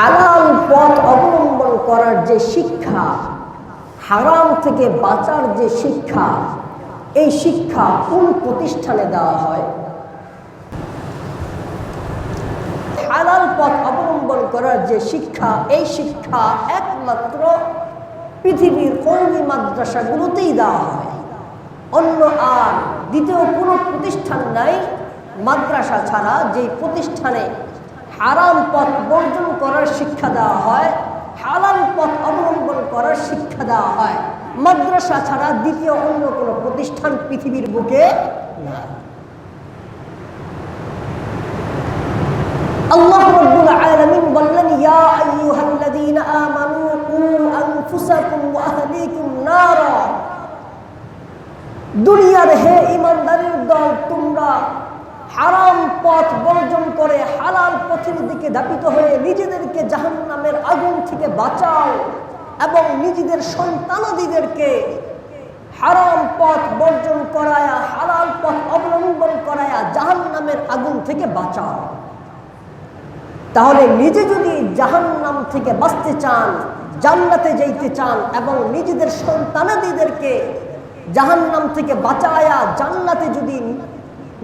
হালাল পথ অবলম্বন করার যে শিক্ষা, হারাম থেকে বাঁচার যে শিক্ষা, এই শিক্ষা কোন প্রতিষ্ঠানে দেওয়া হয়? হালাল পথ অবলম্বন করার যে শিক্ষা, এই শিক্ষা একমাত্র পৃথিবীর কওমি মাদ্রাসাগুলোতেই দেওয়া হয়। অন্য আর দ্বিতীয় কোনো প্রতিষ্ঠান নাই মাদ্রাসা ছাড়া, যেই প্রতিষ্ঠানে হারাম পথ বর্জন করার শিক্ষা দেওয়া হয়, হালাল পথ অবলম্বন করার শিক্ষা দেওয়া হয়। মাদ্রাসা ছাড়া দ্বিতীয় অন্য কোনো প্রতিষ্ঠান পৃথিবীর বুকে না। আল্লাহ রাব্বুল আলামিন বললেন, ইয়া আইয়ুহাল্লাযীনা আমানু কু আনফুসাকুম ওয়া আহলিকুম নারা। দুনিয়ার হে ঈমানদারের দল, তোমরা হারাম পথ বর্জন করে হালাল পথের দিকে ধাবিত হয়ে নিজেদেরকে জাহান্নামের আগুন থেকে বাঁচাও এবং নিজেদের সন্তানাদিদেরকে হারাম পথ বর্জন করায়া হালাল পথ অবলম্বন করায়া জাহান্নামের আগুন থেকে বাঁচাও। তাহলে নিজে যদি জাহান্নাম থেকে বাঁচতে চান, জান্নাতে যেতে চান এবং নিজেদের সন্তানাদিদেরকে জাহান্নাম থেকে বাঁচায়া জান্নাতে যদি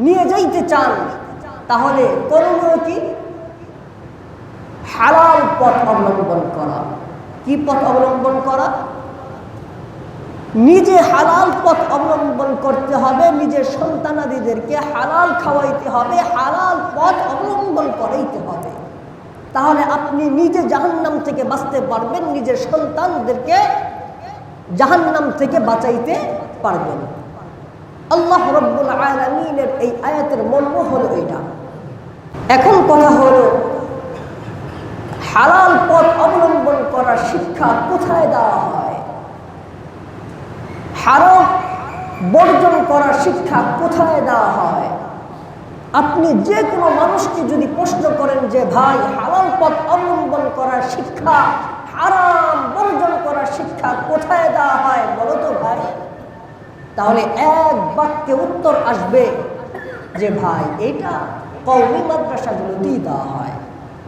নিয়ে যাইতে চান, তাহলে করণীয় কি? হালাল পথ অবলম্বন করা। কি পথ অবলম্বন করা? নিজে হালাল পথ অবলম্বন করতে হবে, নিজের সন্তানাদিদেরকে হালাল খাওয়াইতে হবে, হালাল পথ অবলম্বন করাইতে হবে। তাহলে আপনি নিজে জাহান্নাম থেকে বাঁচতে পারবেন, নিজের সন্তানদেরকে জাহান্নাম থেকে বাঁচাইতে পারবেন। আল্লাহ রাব্বুল আলামিনের এই আয়াতের মর্ম হলো এটা। এখন কথা হলো, হালাল পথ অবলম্বন করার শিক্ষা কোথায় দেওয়া হয়? হারাম বর্জন করার শিক্ষা কোথায় দেওয়া হয়? আপনি যে কোনো মানুষকে যদি প্রশ্ন করেন যে ভাই, হালাল পথ অবলম্বন করার শিক্ষা, হারাম বর্জন করার শিক্ষা কোথায় দেওয়া হয় বলো তো ভাই, তাহলে এক বাক্যে উত্তর আসবে যে ভাই, এটা কওমি মাদ্রাসাগুলোতেই দেওয়া হয়,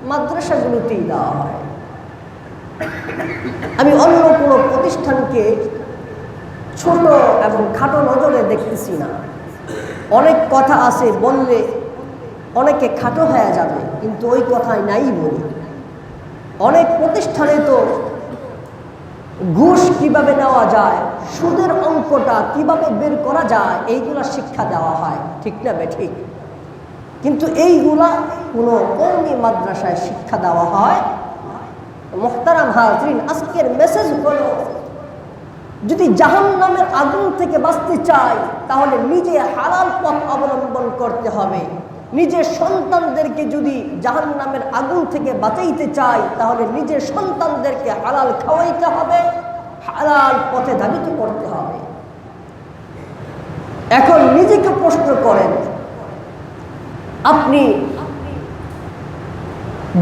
মাদ্রাসাগুলোতেই দেওয়া হয়। আমি অন্য কোনো প্রতিষ্ঠানকে ছোট এবং খাটো নজরে দেখতেছি না। অনেক কথা আছে, বললে অনেকে খাটো হয়ে যাবে, কিন্তু ওই কথাই নাই বলি। অনেক প্রতিষ্ঠানে তো ঘুষ কিভাবে নেওয়া যায়, সুদের অঙ্কটা কিভাবে বের করা যায়, এইগুলা শিক্ষা দেওয়া হয়, ঠিক না ঠিক? কিন্তু এইগুলা কোনো কওমি মাদ্রাসায় শিক্ষা দেওয়া হয়? মুহতারাম হাজরিন, আজকের মেসেজ হলো, যদি জাহান্নামের আগুন থেকে বাঁচতে চাই, তাহলে নিজে হালাল পথ অবলম্বন করতে হবে। নিজের সন্তানদেরকে যদি জাহান্নামের আগুন থেকে বাঁচাইতে চাই, তাহলে নিজের সন্তানদেরকে হালাল খাওয়াইতে হবে, হালাল পথে ধাবিত করতে হবে। এখন নিজেকে প্রশ্ন করেন, আপনি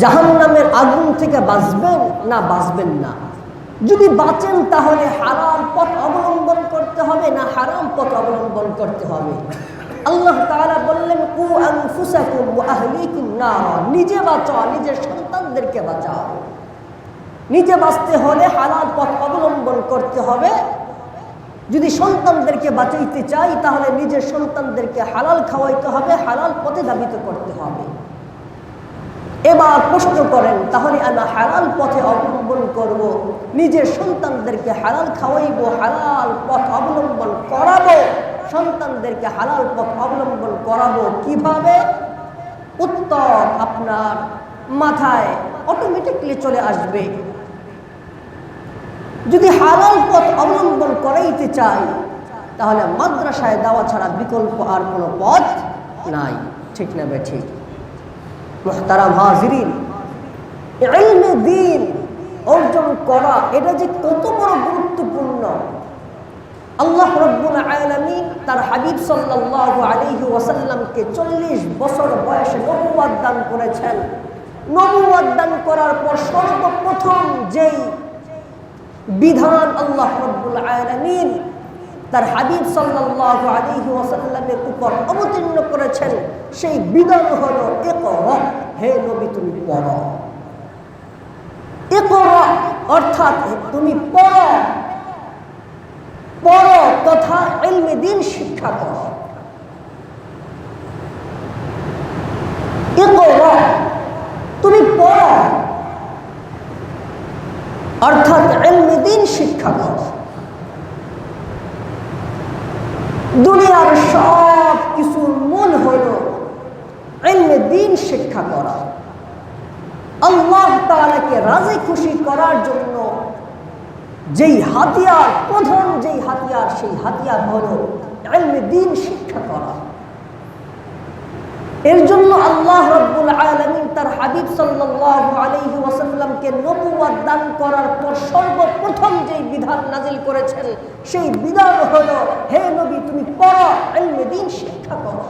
জাহান্নামের আগুন থেকে বাঁচবেন না বাঁচবেন না? যদি বাঁচেন, তাহলে হালাল পথ অবলম্বন করতে হবে না হারাম পথ অবলম্বন করতে হবে? আল্লাহ তাআলা বললেন, কু আনফুসাকুম ওয়া আহলিকুম নারা। নিজে বাঁচাও, নিজের সন্তানদেরকে বাঁচাও। নিজে বাঁচতে হলে হালাল পথ অবলম্বন করতে হবে। যদি সন্তানদেরকে বাঁচাইতে চাই, তাহলে নিজের সন্তানদেরকে হালাল খাওয়াইতে হবে, হালাল পথে ধাবিত করতে হবে। এবার প্রশ্ন করেন, তাহলে আমি হালাল পথে অবলম্বন করব, নিজের সন্তানদেরকে হালাল খাওয়াইব, হালাল পথ অবলম্বন করাবো, সন্তানদেরকে হালাল পথ অবলম্বন করাবো কিভাবে? উত্তর আপনার মাথায় অটোমেটিকলি চলে আসবে। যদি হালাল পথ অবলম্বন করাইতে চাই, তাহলে মাদ্রাসায় দেওয়া ছাড়া বিকল্প আর কোনো পথ নাই, ঠিক না ঠিক? মুহতারাম হাজিরিন, ইলমে দ্বীন অর্জন করা, এটা যে কত বড় গুরুত্বপূর্ণ। আল্লাহ রাব্বুল আলামিন তার হাবিব সাল্লাল্লাহু আলাইহি ওয়াসাল্লামকে 40 বছর বয়সে নবুয়ত দান করেছেন। নবুয়ত দান করার পর সর্বপ্রথম যেই বিধান আল্লাহ রাব্বুল আলামিন তার হাবিব সাল্লাল্লাহু আলাইহি ওয়াসাল্লামের উপর অবতীর্ণ করেছেন, সেই বিধান হলো ইকরা, হে নবী তুমি পড়ো। অর্থাৎ তুমি পড়ো পড়ো তথা ইলমে দ্বীন শিক্ষা করো। ইকরা, তুমি পড়ো অর্থাৎ ইলমে দ্বীন শিক্ষা করো। দুনিয়ার সব কিছুর মূল হলো ইলমে দ্বীন শিক্ষা করা। আল্লাহ তাআলাকে রাজি খুশি করার জন্য যেই হাতিয়ার, প্রধান যেই হাতিয়ার, সেই হাতিয়ার হলো ইলমে দ্বীন শিক্ষা করা। এর জন্য আল্লাহ রাব্বুল আলামিন তার হাবিব সাল্লাল্লাহু আলাইহি ওয়াসাল্লামকে নবুয়ত দান করার পর সর্বপ্রথম যেই বিধান নাজিল করেছেন, সেই বিধান হলো, হে নবী তুমি পড়ো, ইলমে দ্বীন শিক্ষা করো।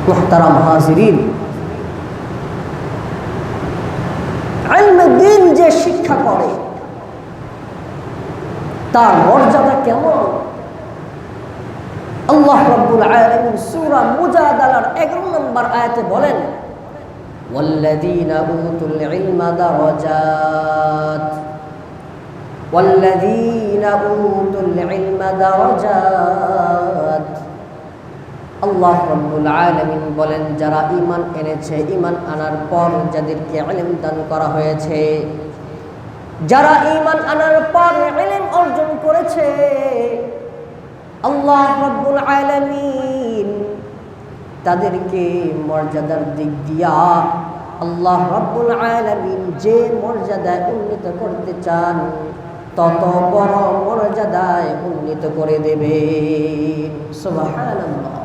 মুহতারাম হাজিরিন, ইলমে দ্বীন যে শিক্ষা করে তার মর্যাদা কেমন? আল্লাহ রাব্বুল আলামিন সূরা মুজাদালার 11 নম্বর আয়াতে বলেন, ওয়াল্লাযীনা উতুল ইলমা দারাজাত, ওয়াল্লাযীনা উতুল ইলমা দারাজাত। আল্লাহ রাব্বুল আলামিন বলেন, যারা ঈমান এনেছে, ঈমান আনার পর যাদেরকে ইলম দান করা হয়েছে, যারা ঈমান আনার পর ইলম অর্জন করেছে, আল্লাহ রাব্বুল আলামিন তাদেরকে মর্যাদার দিক দিয়া আল্লাহ রাব্বুল আলামিন যে মর্যাদায় উন্নীত করতে চান তত বড় মর্যাদায় উন্নীত করে দেবেন। সুবহানাল্লাহ।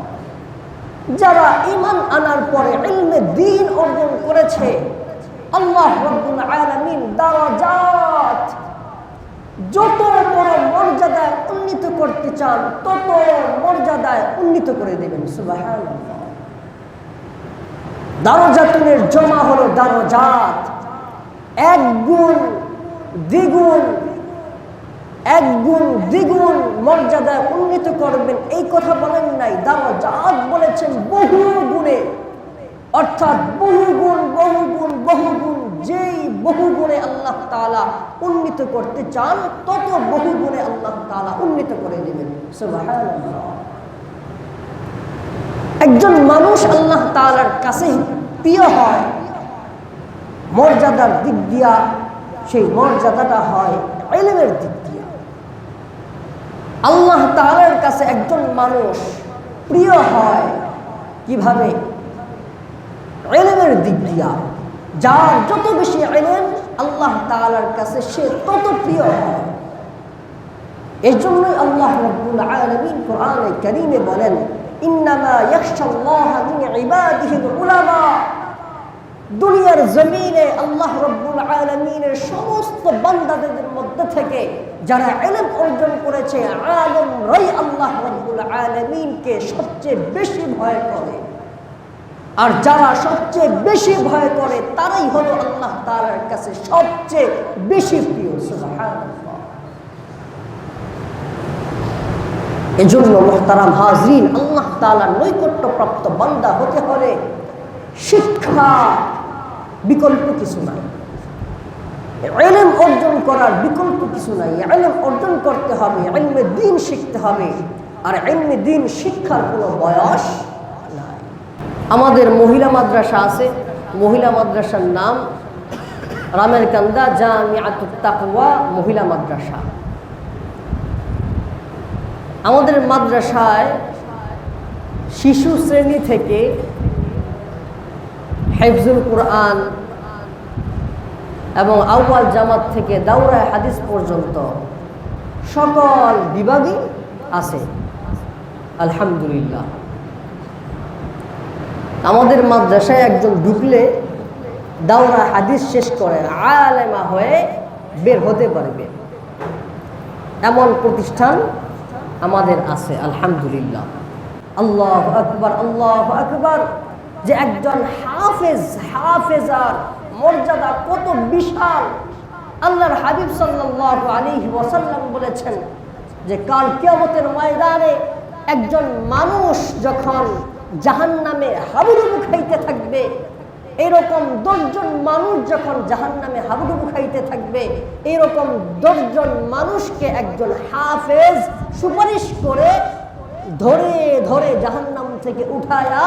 যারা ঈমান আনার পরে ইলমে দ্বীন অর্জন করেছে, আল্লাহ রাব্বুল আলামিন দারাজাত, যত বড় মর্যাদায় উন্নীত করতে চান তত মর্যাদায় উন্নীত করে দেবেন। সুবহানাল্লাহ। দারাজাতুনের জমা হলো দারাজাত, এক গুণ দ্বিগুণ, এক গুণ দ্বিগুণ মর্যাদায় উন্নীত করবেন, এই কথা বলেন নাই, দারাজাত বলেছেন বহু গুণে, অর্থাৎ বহু গুণ বহু গুণ বহু গুণ, যেই বহু গুণে আল্লাহ তাআলা উন্নীত করতে চান তত বহু গুণে আল্লাহ তাআলা উন্নীত করে দেবেন। সুবহানাল্লাহ। একজন মানুষ আল্লাহ তাআলার কাছে প্রিয় হয় মর্যাদার দিক দিয়া, সেই মর্যাদাটা হয় ইলমের দিক দিয়া। আল্লাহ তাআলার কাছে একজন মানুষ প্রিয় হয় কিভাবে? ইলমের দিক দিয়া। যার যত বেশি ইলম আল্লাহ তাআলার কাছে সে তত প্রিয় হয়। এই জন্যই আল্লাহ রাব্বুল আলামিন কোরআনে কারীমে বলেন, ইন্নামা ইয়াখশাল্লাহা মিন ইবাদিহিল উলামা। দুনিয়ার জমিনে আল্লাহ রাব্বুল আলামিনের সমস্ত বান্দাদের মধ্যে থেকে যারা ইলম অর্জন করেছে, আলেমরাই আল্লাহ রাব্বুল আলামিনকে সবচেয়ে বেশি ভয় করে। আর যারা সবচেয়ে বেশি ভয় করে তারাই হলো আল্লাহ তাআলার কাছে সবচেয়ে বেশি প্রিয়। সুবহানাল্লাহ। এজন্য মুহতারাম হাজরিন, আল্লাহ তাআলার নৈকট্যপ্রাপ্ত বান্দা হতে হলে শিক্ষা বিকল্প কিছু নাই, ইলম অর্জন করার বিকল্প কিছু নাই। ইলম অর্জন করতে হবে, ইলমে দ্বীন শিখতে হবে, আর ইলমে দ্বীন শিক্ষার কোনো বয়স নাই। আমাদের মহিলা মাদ্রাসা আছে, মহিলা মাদ্রাসার নাম রামের কান্দা জামিআতুত তাকওয়া মহিলা মাদ্রাসা। আমাদের মাদ্রাসায় শিশু শ্রেণী থেকে হিফজুল কুরআন এবং আউয়াল জামাত থেকে দাওরায়ে হাদিস পর্যন্ত সকল বিভাগই আছে, আলহামদুলিল্লাহ। আমাদের মাদ্রাসায় একজন ঢুকলে দাওরা হাদিস শেষ করে আলেমা হয়ে বের হতে পারবে, এমন প্রতিষ্ঠান আমাদের আছে, আলহামদুলিল্লাহ। আল্লাহু আকবার, আল্লাহু আকবার। যে একজন হাফেজ, হাফেজার মর্যাদা কত বিশাল! আল্লাহর হাবিব সাল্লাল্লাহু আলাইহি ওয়াসাল্লাম বলেছেন যে কাল কিয়ামতের ময়দানে একজন মানুষ যখন জাহান্নামে হাবুডুবু খাইতে থাকবে, এরকম 10 জন মানুষ যখন জাহান্নামে হাবুডুবু খাইতে থাকবে, এরকম 10 জন মানুষকে একজন হাফেজ সুপারিশ করে ধরে ধরে জাহান্নাম থেকে উঠায়া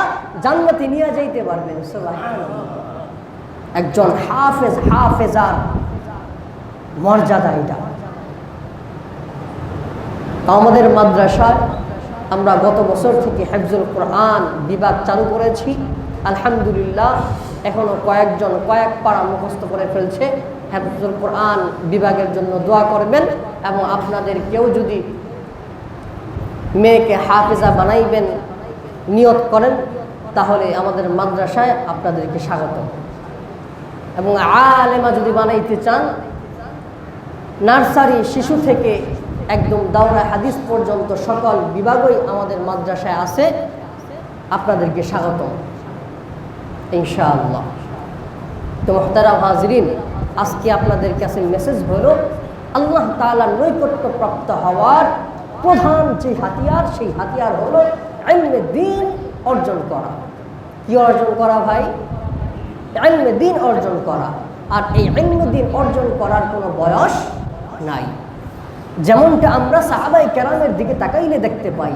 জান্নাতে নিয়ে যাইতে পারবেন। সুবহানাল্লাহ। একজন হাফেজার মর্যাদা এটা। আমাদের মাদ্রাসায় আমরা গত বছর থেকে হিফজুল কোরআন বিভাগ চালু করেছি। আলহামদুলিল্লাহ, এখনো কয়েক পারা মুখস্থ করে ফেলছে। হিফজুল কোরআন বিভাগের জন্য দোয়া করবেন, এবং আপনাদের কেউ যদি মেয়েকে হাফেজা বানাইবেন নিয়ত করেন, তাহলে আমাদের মাদ্রাসায় আপনাদেরকে স্বাগত। এবং আলেমা যদি বানাইতে চান, নার্সারি শিশু থেকে একদম দাওরা হাদিস পর্যন্ত সকল বিভাগই আমাদের মাদ্রাসায় আছে, আপনাদেরকে স্বাগত ইনশাআল্লাহ। তো মুহতারাম হাজরিন, আজকে আপনাদের কাছে মেসেজ হলো আল্লাহ তাআলার নৈকট্যপ্রাপ্ত হওয়ার প্রধান যে হাতিয়ার, সেই হাতিয়ার হলো ইলমে দ্বীন অর্জন করা। কি অর্জন করা ভাই? ইলমে দ্বীন অর্জন করা। আর এই ইলমে দ্বীন অর্জন করার কোনো বয়স নাই। যেমনটা আমরা সাহাবায়ে কেরামের দিকে তাকাইলে দেখতে পাই,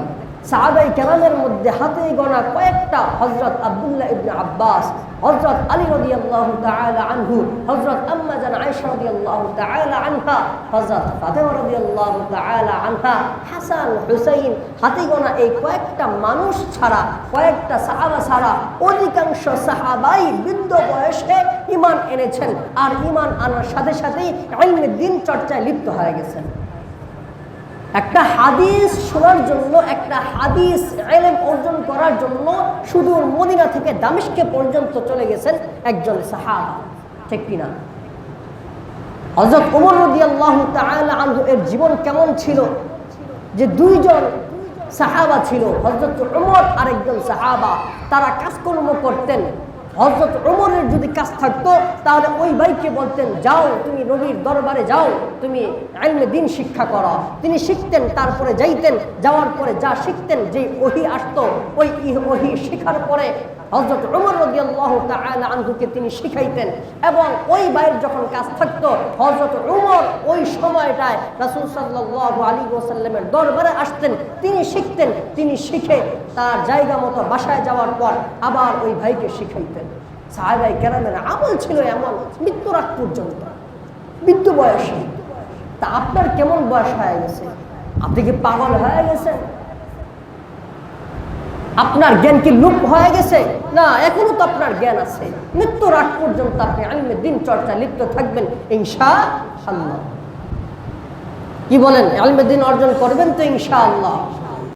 সাহাবায়ে কেরামের মধ্যে হাতে গোনা কয়েকটা, হযরত আব্দুল্লাহ ইবনে আব্বাস, হযরত আলী রাদিয়াল্লাহু তাআলা আনহু, হযরত আম্মা জান আয়েশা রাদিয়াল্লাহু তাআলা আনহা, হযরত ফাতেমা রাদিয়াল্লাহু তাআলা আনহা, হাসান হুসাইন, হাতে গোনা এই কয়েকটা মানুষ ছাড়া, কয়েকটা সাহাবা ছাড়া অধিকাংশ সাহাবাই বৃদ্ধ বয়সে ঈমান এনেছেন। আর ঈমান আনার সাথে সাথেই ইলমে দ্বীন চর্চায় লিপ্ত হয়ে গেছেন। একটা হাদিস শোনার জন্য, একটা হাদিস ইলম অর্জন করার জন্য সুদূর মদিনা থেকে দামেস্কে পর্যন্ত চলে গেছেন একজন সাহাবা, ঠিক কিনা? হযরত ওমর রাদিয়াল্লাহু তাআলা আনহু এর জীবন কেমন ছিল, যে দুইজন সাহাবা ছিল, হযরত ওমর আর একজন সাহাবা, তারা কাজকর্ম করতেন। হযরত ওমরের যদি কাজ থাকতো, তাহলে ওই ভাইকে বলতেন, যাও তুমি নবীর দরবারে যাও, তুমি ইলমে দ্বীন শিক্ষা করো। তিনি শিখতেন, তারপরে যাইতেন, যাওয়ার পরে যা শিখতেন, যে ওহী আসতো, ওই ওহী শেখার পরে হযরত ওমর রাদিয়াল্লাহু তাআলা আনহুকে তিনি শিখাইতেন। এবং ওই ভাইয়ের যখন কাজ থাকতো, হযরত ওমর ওই সময়টায় রাসূল সাল্লাল্লাহু আলাইহি ওয়াসাল্লামের দরবারে আসতেন, তিনি শিখতেন, তিনি শিখে তার জায়গা মতো বাসায় যাওয়ার পর আবার ওই ভাইকে শিখাইতেন। সাহাবায়ে কেরামের আমল ছিল এমন, মৃত্যুর আগ পর্যন্ত, বৃদ্ধ বয়সে। তা আপনার কেমন বয়স হয়ে গেছে? আপনি কি পাগল হয়ে গেছেন? আপনার জ্ঞান কি লুপ হয়ে গেছে? না, এখনো তো আপনার জ্ঞান আছে। মৃত্যুর আগ পর্যন্ত আপনি ইলমে দ্বীন চর্চা লিপ্ত থাকবেন ইনশাআল্লাহ। কি বলেন? ইলমে দ্বীন অর্জন করবেন তো ইনশাআল্লাহ।